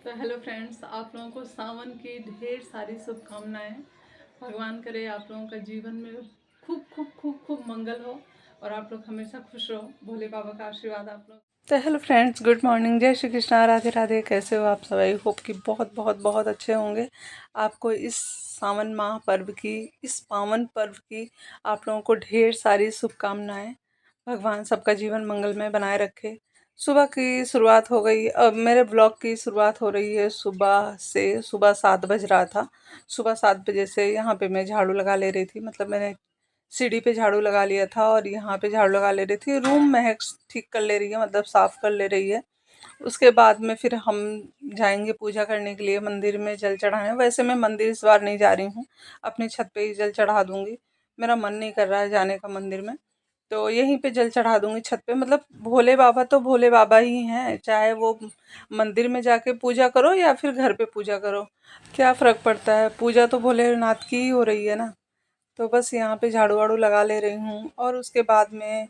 तो hello friends, आप लोगों को सावन की ढेर सारी शुभकामनाएं। भगवान करे आप लोगों का जीवन में खूब खूब खूब खूब मंगल हो और आप लोग हमेशा खुश रहो। भोले बाबा का आशीर्वाद आप लोग। तो हेलो फ्रेंड्स, गुड मॉर्निंग, जय श्री कृष्णा, राधे राधे। कैसे हो आप सब? आई होप कि बहुत बहुत बहुत अच्छे होंगे। आपको इस सावन माह पर्व की, इस पावन पर्व की आप लोगों को ढेर सारी शुभकामनाएं। भगवान सबका जीवन मंगलमय बनाए रखे। सुबह की शुरुआत हो गई। अब मेरे ब्लॉग की शुरुआत हो रही है सुबह से। सुबह 7 बज रहा था। सुबह 7 बजे से यहाँ पे मैं झाड़ू लगा ले रही थी। मतलब मैंने सीढ़ी पे झाड़ू लगा लिया था और यहाँ पे झाड़ू लगा ले रही थी। रूम महक ठीक कर ले रही है, मतलब साफ कर ले रही है। उसके बाद में फिर हम जाएंगे पूजा करने के लिए मंदिर में जल चढ़ाने। वैसे मैं मंदिर इस बार नहीं जा रही हूँ, अपनी छत पे ही जल चढ़ा दूंगी। मेरा मन नहीं कर रहा है जाने का मंदिर में, तो यहीं पे जल चढ़ा दूंगी छत पे। मतलब भोले बाबा तो भोले बाबा ही हैं, चाहे वो मंदिर में जाके पूजा करो या फिर घर पे पूजा करो, क्या फर्क पड़ता है। पूजा तो भोलेनाथ की ही हो रही है ना। तो बस यहाँ पे झाड़ू वाड़ू लगा ले रही हूँ। और उसके बाद में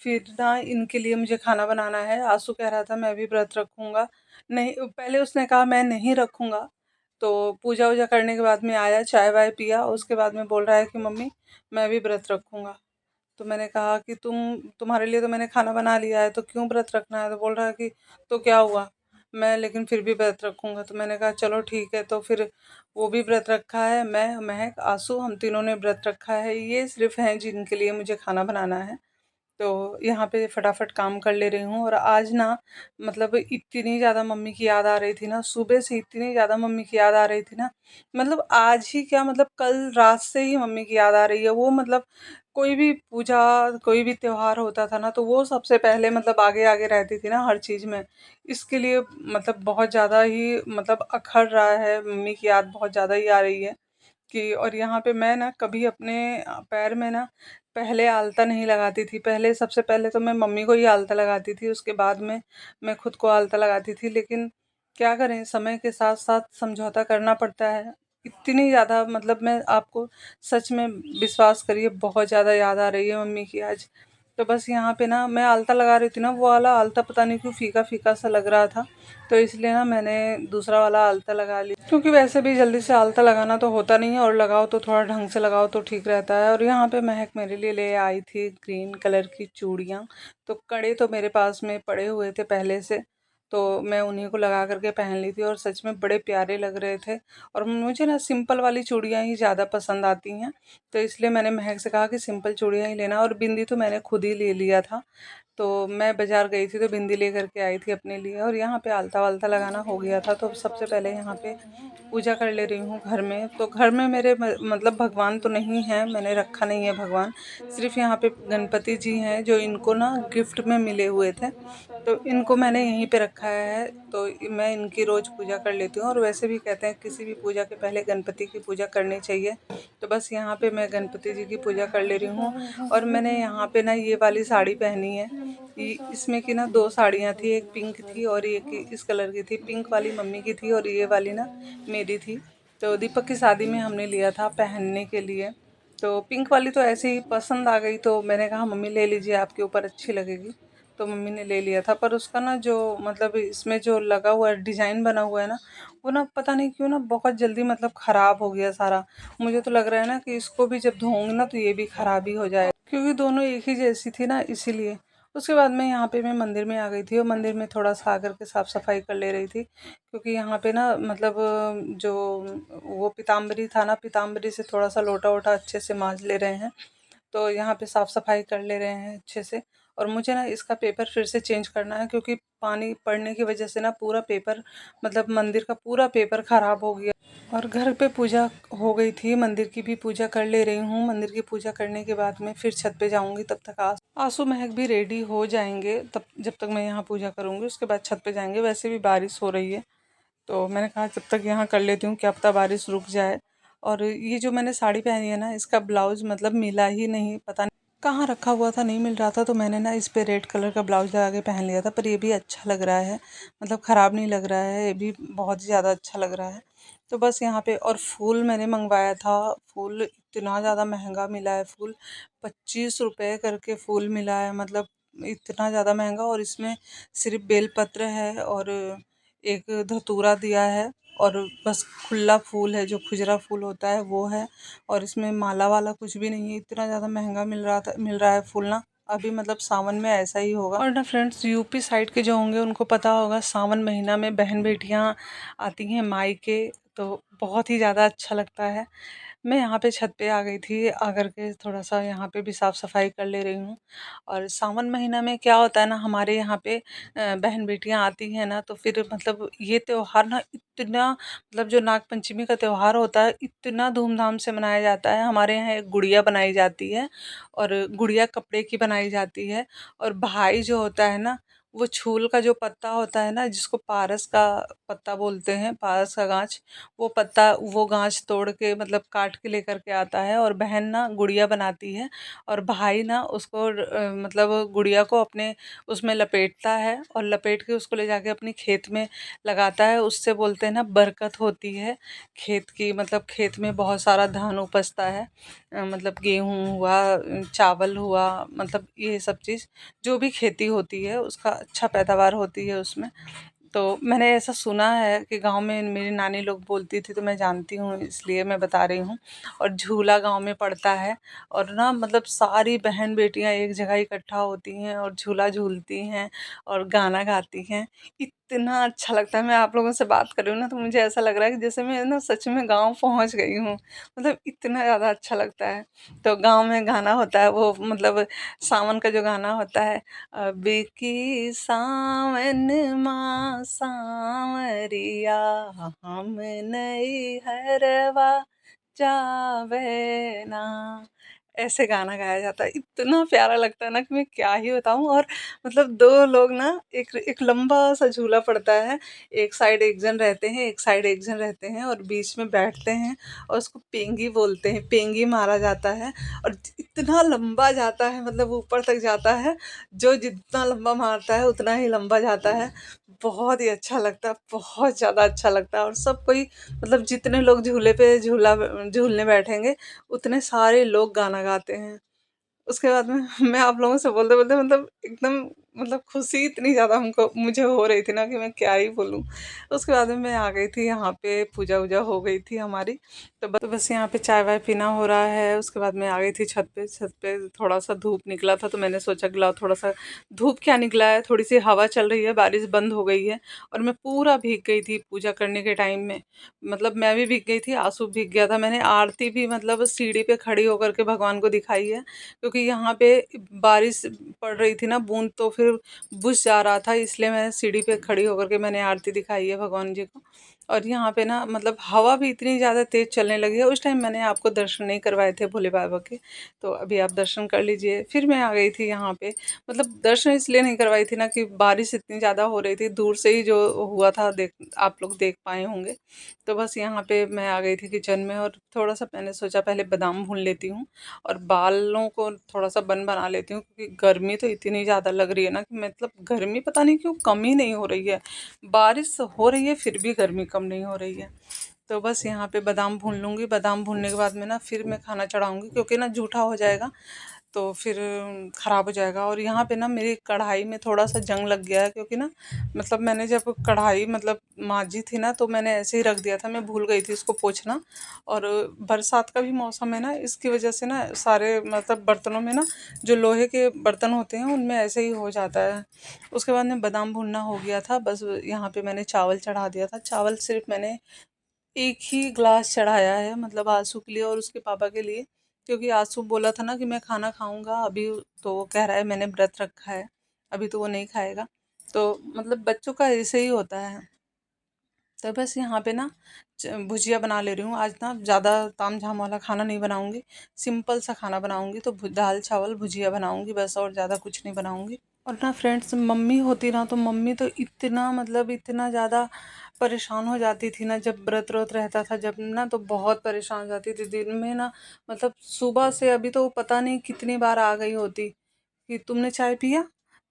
फिर ना इनके लिए मुझे खाना बनाना है। आंसू कह रहा था मैं भी व्रत रखूंगा। नहीं, पहले उसने कहा मैं नहीं रखूंगा। तो पूजा वूजा करने के बाद में आया, चाय वाय पिया, उसके बाद में बोल रहा है कि मम्मी मैं भी व्रत रखूंगा। तो मैंने कहा कि तुम्हारे लिए तो मैंने खाना बना लिया है, तो क्यों व्रत रखना है। तो बोल रहा है कि तो क्या हुआ, मैं लेकिन फिर भी व्रत रखूंगा। तो मैंने कहा चलो ठीक है। तो फिर वो भी व्रत रखा है, मैं, महक, आंसू, हम तीनों ने व्रत रखा है। ये सिर्फ हैं जिनके लिए मुझे खाना बनाना है। तो यहाँ पे फटाफट काम कर ले रही हूँ। और आज ना मतलब इतनी ज़्यादा मम्मी की याद आ रही थी ना, सुबह से इतनी ज़्यादा मम्मी की याद आ रही थी ना। मतलब आज ही क्या, मतलब कल रात से ही मम्मी की याद आ रही है। वो मतलब कोई भी पूजा, कोई भी त्योहार होता था ना, तो वो सबसे पहले मतलब आगे आगे रहती थी ना हर चीज़ में। इसके लिए मतलब बहुत ज़्यादा ही मतलब अखर रहा है, मम्मी की याद बहुत ज़्यादा ही आ रही है कि। और यहाँ पे मैं ना कभी अपने पैर में ना पहले आलता नहीं लगाती थी। पहले सबसे पहले तो मैं मम्मी को ही आलता लगाती थी, उसके बाद में मैं खुद को आलता लगाती थी। लेकिन क्या करें, समय के साथ साथ समझौता करना पड़ता है। इतनी ज़्यादा मतलब मैं आपको सच में, विश्वास करिए, बहुत ज़्यादा याद आ रही है मम्मी की आज। तो बस यहाँ पे ना मैं आलता लगा रही थी ना, वो वाला आलता पता नहीं क्यों फीका फीका सा लग रहा था। तो इसलिए ना मैंने दूसरा वाला आलता लगा लिया, क्योंकि वैसे भी जल्दी से आलता लगाना तो होता नहीं है, और लगाओ तो थोड़ा ढंग से लगाओ तो ठीक रहता है। और यहाँ पे महक मेरे लिए ले आई थी ग्रीन कलर की चूड़ियाँ। तो कड़े तो मेरे पास में पड़े हुए थे पहले से, तो मैं उन्हीं को लगा करके पहन ली थी और सच में बड़े प्यारे लग रहे थे। और मुझे ना सिंपल वाली चूड़ियाँ ही ज़्यादा पसंद आती हैं, तो इसलिए मैंने महक से कहा कि सिंपल चूड़ियाँ ही लेना। और बिंदी तो मैंने खुद ही ले लिया था। तो मैं बाज़ार गई थी तो बिंदी लेकर के आई थी अपने लिए। और यहाँ पे आलता वालता लगाना हो गया था। तो सबसे पहले यहाँ पे पूजा कर ले रही हूँ घर में। तो घर में मेरे मतलब भगवान तो नहीं है, मैंने रखा नहीं है भगवान। सिर्फ यहाँ पे गणपति जी हैं, जो इनको ना गिफ्ट में मिले हुए थे, तो इनको मैंने यहीं पे रखा है। तो मैं इनकी रोज़ पूजा कर लेती हूँ। और वैसे भी कहते हैं किसी भी पूजा के पहले गणपति की पूजा करनी चाहिए। तो बस यहाँ पे मैं गणपति जी की पूजा कर ले रही हूँ। और मैंने यहाँ पे ना ये वाली साड़ी पहनी है। इसमें की ना दो साड़ियाँ थी, एक पिंक थी और एक इस कलर की थी। पिंक वाली मम्मी की थी और ये वाली ना मेरी थी। तो दीपक की शादी में हमने लिया था पहनने के लिए। तो पिंक वाली तो ऐसे ही पसंद आ गई, तो मैंने कहा मम्मी ले लीजिए, आपके ऊपर अच्छी लगेगी। तो मम्मी ने ले लिया था। पर उसका ना जो मतलब इसमें जो लगा हुआ है, डिज़ाइन बना हुआ है ना, वो ना पता नहीं क्यों ना बहुत जल्दी मतलब ख़राब हो गया सारा। मुझे तो लग रहा है ना कि इसको भी जब धोऊंगी ना तो ये भी ख़राब ही हो जाए, क्योंकि दोनों एक ही जैसी थी ना, इसीलिए। उसके बाद में यहाँ पे मैं मंदिर में आ गई थी और मंदिर में थोड़ा सा आकर के साफ़ सफाई कर ले रही थी, क्योंकि यहाँ पे ना मतलब जो वो पीताम्बरी था ना, पीताम्बरी से थोड़ा सा लोटा वोटा अच्छे से मांज ले रहे हैं। तो यहाँ पे साफ़ सफाई कर ले रहे हैं अच्छे से। और मुझे ना इसका पेपर फिर से चेंज करना है, क्योंकि पानी पड़ने की वजह से ना पूरा पेपर, मतलब मंदिर का पूरा पेपर ख़राब हो गया। और घर पे पूजा हो गई थी, मंदिर की भी पूजा कर ले रही हूँ। मंदिर की पूजा करने के बाद में फिर छत पे जाऊँगी। तब तक आंसू महक भी रेडी हो जाएंगे, तब जब तक मैं यहाँ पूजा करूँगी उसके बाद छत पे जाएंगे। वैसे भी बारिश हो रही है, तो मैंने कहा जब तक यहाँ कर लेती हूँ, क्या पता बारिश रुक जाए। और ये जो मैंने साड़ी पहनी है ना, इसका ब्लाउज मतलब मिला ही नहीं, पता नहीं कहाँ रखा हुआ था, नहीं मिल रहा था। तो मैंने ना इस पे रेड कलर का ब्लाउज लगा के पहन लिया था। पर ये भी अच्छा लग रहा है, मतलब ख़राब नहीं लग रहा है, ये भी बहुत ज़्यादा अच्छा लग रहा है। तो बस यहाँ पे, और फूल मैंने मंगवाया था। फूल इतना ज़्यादा महंगा मिला है, फूल 25 रुपये करके फूल मिला है, मतलब इतना ज़्यादा महंगा। और इसमें सिर्फ बेलपत्र है और एक धतूरा दिया है और बस खुला फूल है, जो खुजरा फूल होता है वो है। और इसमें माला वाला कुछ भी नहीं है। इतना ज़्यादा महंगा मिल रहा है फूल ना। अभी मतलब सावन में ऐसा ही होगा। और ना फ्रेंड्स, यूपी साइड के जो होंगे उनको पता होगा, सावन महीना में बहन बेटियां आती हैं मायके, तो बहुत ही ज़्यादा अच्छा लगता है। मैं यहाँ पे छत पे आ गई थी, आकर के थोड़ा सा यहाँ पे भी साफ सफाई कर ले रही हूँ। और सावन महीना में क्या होता है ना, हमारे यहाँ पे बहन बेटियां आती हैं ना, तो फिर मतलब ये त्योहार ना इतना, मतलब जो नाग पंचमी का त्योहार होता है इतना धूमधाम से मनाया जाता है। हमारे यहाँ एक गुड़िया बनाई जाती है, और गुड़िया कपड़े की बनाई जाती है। और भाई जो होता है ना, वो छूल का जो पत्ता होता है ना, जिसको पारस का पत्ता बोलते हैं, पारस का गांच, वो गांच तोड़ के मतलब काट के लेकर के आता है। और बहन ना गुड़िया बनाती है, और भाई ना उसको मतलब गुड़िया को अपने उसमें लपेटता है, और लपेट के उसको ले जाके अपनी खेत में लगाता है। उससे बोलते हैं ना बरकत होती है खेत की, मतलब खेत में बहुत सारा धान उपजता है। मतलब गेहूँ हुआ, चावल हुआ, मतलब ये सब चीज़ जो भी खेती होती है उसका अच्छा पैदावार होती है उसमें। तो मैंने ऐसा सुना है कि गांव में मेरी नानी लोग बोलती थी, तो मैं जानती हूँ इसलिए मैं बता रही हूँ। और झूला गांव में पड़ता है, और ना मतलब सारी बहन बेटियां एक जगह इकट्ठा होती हैं और झूला झूलती हैं और गाना गाती हैं। इतना अच्छा लगता है। मैं आप लोगों से बात कर रही हूँ ना, तो मुझे ऐसा लग रहा है कि जैसे मैं ना सच में गांव पहुंच गई हूँ। मतलब इतना ज़्यादा अच्छा लगता है। तो गांव में गाना होता है वो, मतलब सावन का जो गाना होता है, अब की सावन माँ सांवरिया, हम नई हरवा जावे ना, ऐसे गाना गाया जाता है। इतना प्यारा लगता है ना कि मैं क्या ही बताऊं। और मतलब दो लोग ना, एक एक लंबा सा झूला पड़ता है, एक साइड एक जन रहते हैं, एक साइड एक जन रहते हैं, और बीच में बैठते हैं, और उसको पेंगी बोलते हैं, पेंगी मारा जाता है। और इतना लंबा जाता है, मतलब ऊपर तक जाता है। जो जितना लंबा मारता है उतना ही लंबा जाता है। बहुत ही अच्छा लगता है, बहुत ज़्यादा अच्छा लगता है। और सब कोई, मतलब जितने लोग झूले पे झूलने बैठेंगे, उतने सारे लोग गाना गाते हैं। उसके बाद में मैं आप लोगों से बोलते-बोलते मतलब एकदम, मतलब खुशी इतनी ज़्यादा हमको मुझे हो रही थी ना कि मैं क्या ही बोलूँ। उसके बाद में मैं आ गई थी यहाँ पे, पूजा-वूजा हो गई थी हमारी। तो बस यहाँ पे चाय-वाय पीना हो रहा है। उसके बाद मैं आ गई थी छत पे। छत पे थोड़ा-सा धूप निकला था, तो मैंने सोचा कि लाओ थोड़ा-सा, धूप क्या निकला है, थोड़ी-सी हवा चल रही है, बारिश बंद हो गई है। और मैं पूरा भीग गई थी पूजा करने के टाइम में। मतलब मैं भी भीग गई थी, आंसू भीग गया था। मैंने आरती भी मतलब सीढ़ी पे खड़ी होकर के भगवान को दिखाई है। क्योंकि यहाँ पे बारिश पड़ रही थी ना, बूंद, तो फिर बुझ जा रहा था, इसलिए मैं सीढ़ी पे खड़ी होकर के मैंने आरती दिखाई है भगवान जी को। और यहाँ पे ना मतलब हवा भी इतनी ज़्यादा तेज़ चलने लगी है। उस टाइम मैंने आपको दर्शन नहीं करवाए थे भोले बाबा के, तो अभी आप दर्शन कर लीजिए। फिर मैं आ गई थी यहाँ पे, मतलब दर्शन इसलिए नहीं करवाई थी ना कि बारिश इतनी ज़्यादा हो रही थी, दूर से ही जो हुआ था देख, आप लोग देख पाए होंगे। तो बस यहाँ पे मैं आ गई थी किचन में, और थोड़ा सा मैंने सोचा पहले बादाम भून लेती हूँ, और बालों को थोड़ा सा बन बना लेती हूँ, क्योंकि गर्मी तो इतनी ज़्यादा लग रही है ना कि मतलब गर्मी पता नहीं क्यों कम ही नहीं हो रही है। बारिश हो रही है फिर भी गर्मी कम नहीं हो रही है। तो बस यहाँ पे बादाम भून लूँगी। बादाम भूनने के बाद में ना फिर मैं खाना चढ़ाऊँगी, क्योंकि ना जूठा हो जाएगा तो फिर ख़राब हो जाएगा। और यहाँ पे ना मेरी कढ़ाई में थोड़ा सा जंग लग गया है, क्योंकि ना मतलब मैंने जब कढ़ाई मतलब माजी थी ना, तो मैंने ऐसे ही रख दिया था, मैं भूल गई थी इसको पोंछना। और बरसात का भी मौसम है ना, इसकी वजह से ना सारे मतलब बर्तनों में ना, जो लोहे के बर्तन होते हैं उनमें ऐसे ही हो जाता है। उसके बाद में बादाम भुनना हो गया था, बस यहाँ पे मैंने चावल चढ़ा दिया था। चावल सिर्फ मैंने एक ही ग्लास चढ़ाया है, मतलब आंसू के लिए और उसके पापा के लिए। क्योंकि आंसू बोला था ना कि मैं खाना खाऊंगा अभी, तो वो कह रहा है मैंने व्रत रखा है, अभी तो वो नहीं खाएगा। तो मतलब बच्चों का ऐसे ही होता है। तो बस यहाँ पे ना भुजिया बना ले रही हूँ आज ना, ज़्यादा ताम झाम वाला खाना नहीं बनाऊंगी, सिंपल सा खाना बनाऊंगी। तो दाल चावल भुजिया बनाऊंगी बस, और ज़्यादा कुछ नहीं बनाऊंगी। और ना फ्रेंड्स, मम्मी होती ना, तो मम्मी तो इतना मतलब इतना ज़्यादा परेशान हो जाती थी ना, जब व्रत व्रत रहता था जब ना, तो बहुत परेशान हो जाती थी दिन में ना। मतलब सुबह से अभी तो पता नहीं कितनी बार आ गई होती कि तुमने चाय पिया,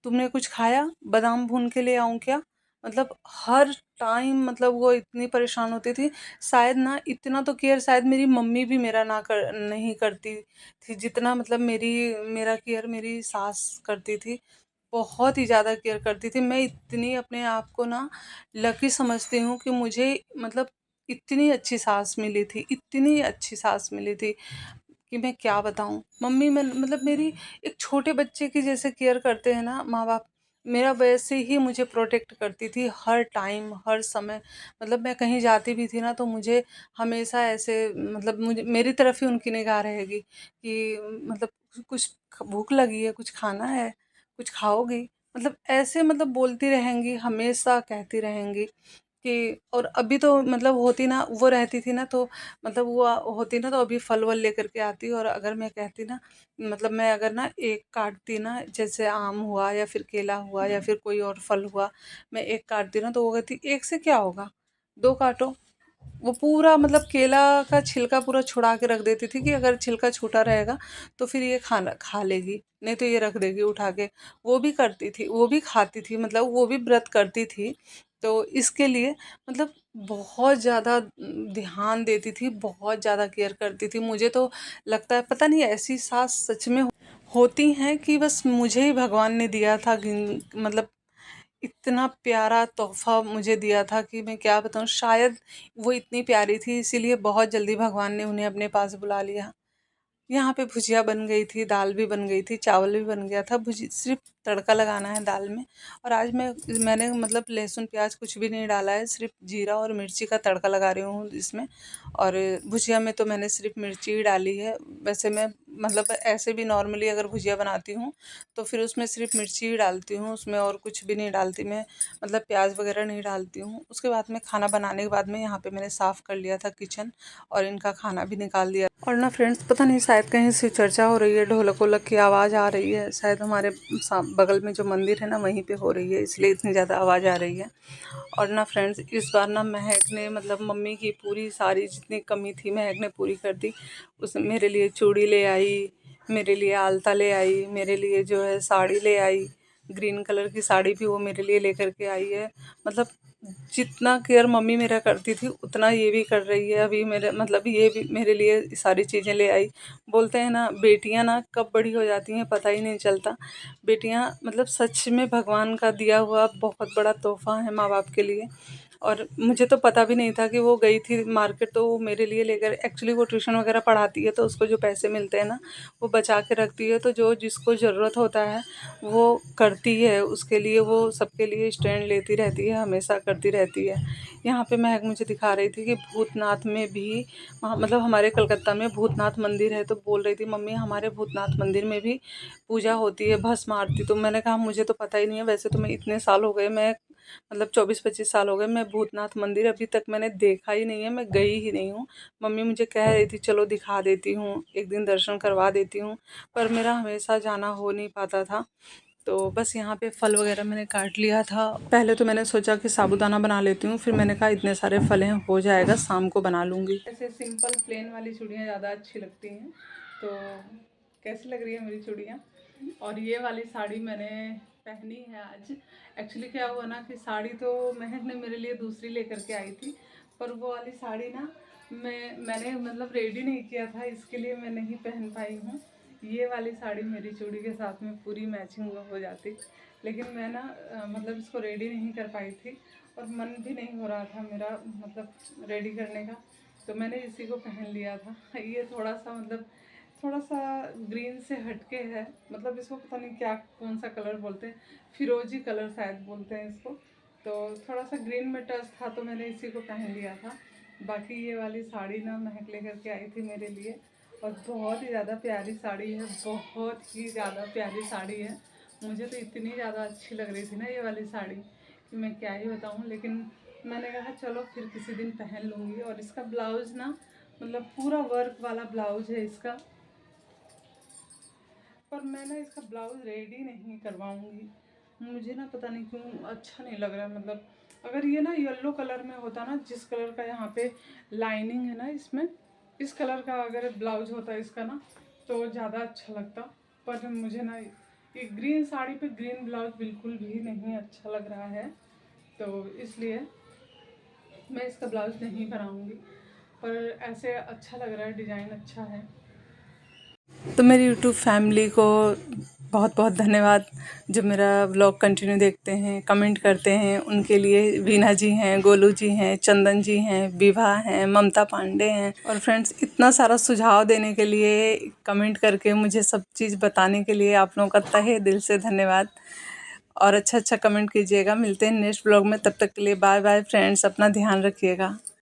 तुमने कुछ खाया, बादाम भून के ले आऊं क्या। मतलब हर टाइम मतलब वो इतनी परेशान होती थी। शायद ना इतना तो केयर शायद मेरी मम्मी भी मेरा ना कर नहीं करती थी, जितना मतलब मेरा केयर मेरी सास करती थी। बहुत ही ज़्यादा केयर करती थी। मैं इतनी अपने आप को ना लकी समझती हूँ कि मुझे मतलब इतनी अच्छी सास मिली थी, इतनी अच्छी सास मिली थी कि मैं क्या बताऊँ। मम्मी मैं मतलब मेरी एक छोटे बच्चे की जैसे केयर करते हैं ना माँ बाप, मेरा वैसे ही मुझे प्रोटेक्ट करती थी हर टाइम हर समय। मतलब मैं कहीं जाती भी थी ना तो मुझे हमेशा ऐसे मतलब मुझे मेरी तरफ ही उनकी निगाह रहेगी कि मतलब कुछ भूख लगी है, कुछ खाना है, कुछ खाओगी, मतलब ऐसे मतलब बोलती रहेंगी, हमेशा कहती रहेंगी कि। और अभी तो मतलब होती ना वो रहती थी ना तो मतलब वो होती ना तो अभी फल वल लेकर के आती, और अगर मैं कहती ना मतलब मैं अगर ना एक काटती ना जैसे आम हुआ या फिर केला हुआ या फिर कोई और फल हुआ, मैं एक काटती ना तो वो कहती एक से क्या होगा, दो काटो। वो पूरा मतलब केला का छिलका पूरा छुड़ा के रख देती थी कि अगर छिलका छूटा रहेगा तो फिर ये खाना खा लेगी, नहीं तो ये रख देगी उठा के। वो भी करती थी, वो भी खाती थी, मतलब वो भी व्रत करती थी। तो इसके लिए मतलब बहुत ज़्यादा ध्यान देती थी, बहुत ज़्यादा केयर करती थी। मुझे तो लगता है पता नहीं ऐसी सास सच में होती हैं कि बस मुझे ही भगवान ने दिया था, मतलब इतना प्यारा तोहफ़ा मुझे दिया था कि मैं क्या बताऊँ। शायद वो इतनी प्यारी थी इसीलिए बहुत जल्दी भगवान ने उन्हें अपने पास बुला लिया। यहाँ पे भुजिया बन गई थी, दाल भी बन गई थी, चावल भी बन गया था, भुजी सिर्फ़ तड़का लगाना है दाल में। और आज मैंने मतलब लहसुन प्याज कुछ भी नहीं डाला है, सिर्फ़ जीरा और मिर्ची का तड़का लगा रही हूँ इसमें। और भुजिया में तो मैंने सिर्फ़ मिर्ची ही डाली है। वैसे मैं मतलब ऐसे भी नॉर्मली अगर भुजिया बनाती हूँ तो फिर उसमें सिर्फ़ मिर्ची ही डालती हूँ, उसमें और कुछ भी नहीं डालती मैं, मतलब प्याज वगैरह नहीं डालती हूँ। उसके बाद में खाना बनाने के बाद में यहाँ पे मैंने साफ़ कर लिया था किचन और इनका खाना भी निकाल दिया। और ना फ्रेंड्स पता नहीं शायद कहीं से चर्चा हो रही है, ढोलक वोलक की आवाज़ आ रही है, शायद हमारे बगल में जो मंदिर है ना वहीं पे हो रही है, इसलिए इतनी ज़्यादा आवाज़ आ रही है। और ना फ्रेंड्स इस बार ना महक ने मतलब मम्मी की पूरी सारी जितनी कमी थी महक ने पूरी कर दी। उस मेरे लिए चूड़ी ले आई, मेरे लिए आलता ले आई, मेरे लिए जो है साड़ी ले आई, ग्रीन कलर की साड़ी भी वो मेरे लिए लेकर के आई है। मतलब जितना केयर मम्मी मेरा करती थी उतना ये भी कर रही है। अभी मेरे मतलब ये भी मेरे लिए सारी चीज़ें ले आई। बोलते हैं ना बेटियां ना कब बड़ी हो जाती हैं पता ही नहीं चलता। बेटियां मतलब सच में भगवान का दिया हुआ बहुत बड़ा तोहफा है माँ बाप के लिए। और मुझे तो पता भी नहीं था कि वो गई थी मार्केट तो वो मेरे लिए लेकर, एक्चुअली वो ट्यूशन वगैरह पढ़ाती है तो उसको जो पैसे मिलते हैं ना वो बचा के रखती है, तो जो जिसको ज़रूरत होता है वो करती है, उसके लिए वो सबके लिए स्टैंड लेती रहती है, हमेशा करती रहती है। यहाँ पे महक मुझे दिखा रही थी कि भूतनाथ में भी वहाँ मतलब हमारे कलकत्ता में भूतनाथ मंदिर है, तो बोल रही थी मम्मी हमारे भूतनाथ मंदिर में भी पूजा होती है भस्म आरती। तो मैंने कहा मुझे तो पता ही नहीं है, वैसे तो मैं इतने साल हो गए, मैं मतलब 24-25 साल हो गए मैं भूतनाथ मंदिर अभी तक मैंने देखा ही नहीं है, मैं गई ही नहीं हूँ। मम्मी मुझे कह रही थी चलो दिखा देती हूँ, एक दिन दर्शन करवा देती हूँ, पर मेरा हमेशा जाना हो नहीं पाता था। तो बस यहाँ पे फल वगैरह मैंने काट लिया था। पहले तो मैंने सोचा कि साबूदाना बना लेती हूँ, फिर मैंने कहा इतने सारे फल हैं हो जाएगा, शाम को बना लूँगी। ऐसे सिंपल प्लेन वाली चूड़ियाँ ज़्यादा अच्छी लगती हैं। तो कैसी लग रही है मेरी चूड़ियाँ। और ये वाली साड़ी मैंने पहनी है आज। एक्चुअली क्या हुआ ना कि साड़ी तो महक ने मेरे लिए दूसरी लेकर के आई थी, पर वो वाली साड़ी ना मैंने मतलब रेडी नहीं किया था, इसके लिए मैं नहीं पहन पाई हूँ। ये वाली साड़ी मेरी चूड़ी के साथ में पूरी मैचिंग हो जाती, लेकिन मैं ना मतलब इसको रेडी नहीं कर पाई थी और मन भी नहीं हो रहा था मेरा मतलब रेडी करने का, तो मैंने इसी को पहन लिया था। ये थोड़ा सा मतलब थोड़ा सा ग्रीन से हटके है, मतलब इसको पता नहीं क्या कौन सा कलर बोलते हैं, फिरोजी कलर शायद बोलते हैं इसको। तो थोड़ा सा ग्रीन में टच था तो मैंने इसी को पहन लिया था। बाकी ये वाली साड़ी ना महक लेकर के आई थी मेरे लिए, और बहुत ही ज़्यादा प्यारी साड़ी है, बहुत ही ज़्यादा प्यारी साड़ी है। मुझे तो इतनी ज़्यादा अच्छी लग रही थी ना ये वाली साड़ी कि मैं क्या ही बताऊँ, लेकिन मैंने कहा चलो फिर किसी दिन पहन लूँगी। और इसका ब्लाउज़ ना मतलब पूरा वर्क वाला ब्लाउज है इसका, पर मैं ना इसका ब्लाउज रेडी नहीं करवाऊंगी। मुझे ना पता नहीं क्यों अच्छा नहीं लग रहा है। मतलब अगर ये ना येलो कलर में होता ना, जिस कलर का यहाँ पे लाइनिंग है ना इसमें, इस कलर का अगर ब्लाउज होता इसका ना तो ज़्यादा अच्छा लगता। पर मुझे ना ये ग्रीन साड़ी पे ग्रीन ब्लाउज बिल्कुल भी नहीं अच्छा लग रहा है, तो इसलिए मैं इसका ब्लाउज नहीं बनाऊंगी। पर ऐसे अच्छा लग रहा है, डिज़ाइन अच्छा है। तो मेरी यूट्यूब फैमिली को बहुत बहुत धन्यवाद जो मेरा व्लॉग कंटिन्यू देखते हैं, कमेंट करते हैं। उनके लिए वीना जी हैं, गोलू जी हैं, चंदन जी हैं, विभा हैं, ममता पांडे हैं। और फ्रेंड्स, इतना सारा सुझाव देने के लिए, कमेंट करके मुझे सब चीज़ बताने के लिए आप लोगों का तहे दिल से धन्यवाद। और अच्छा अच्छा कमेंट कीजिएगा। मिलते हैं नेक्स्ट व्लॉग में, तब तक के लिए बाय बाय फ्रेंड्स, अपना ध्यान रखिएगा।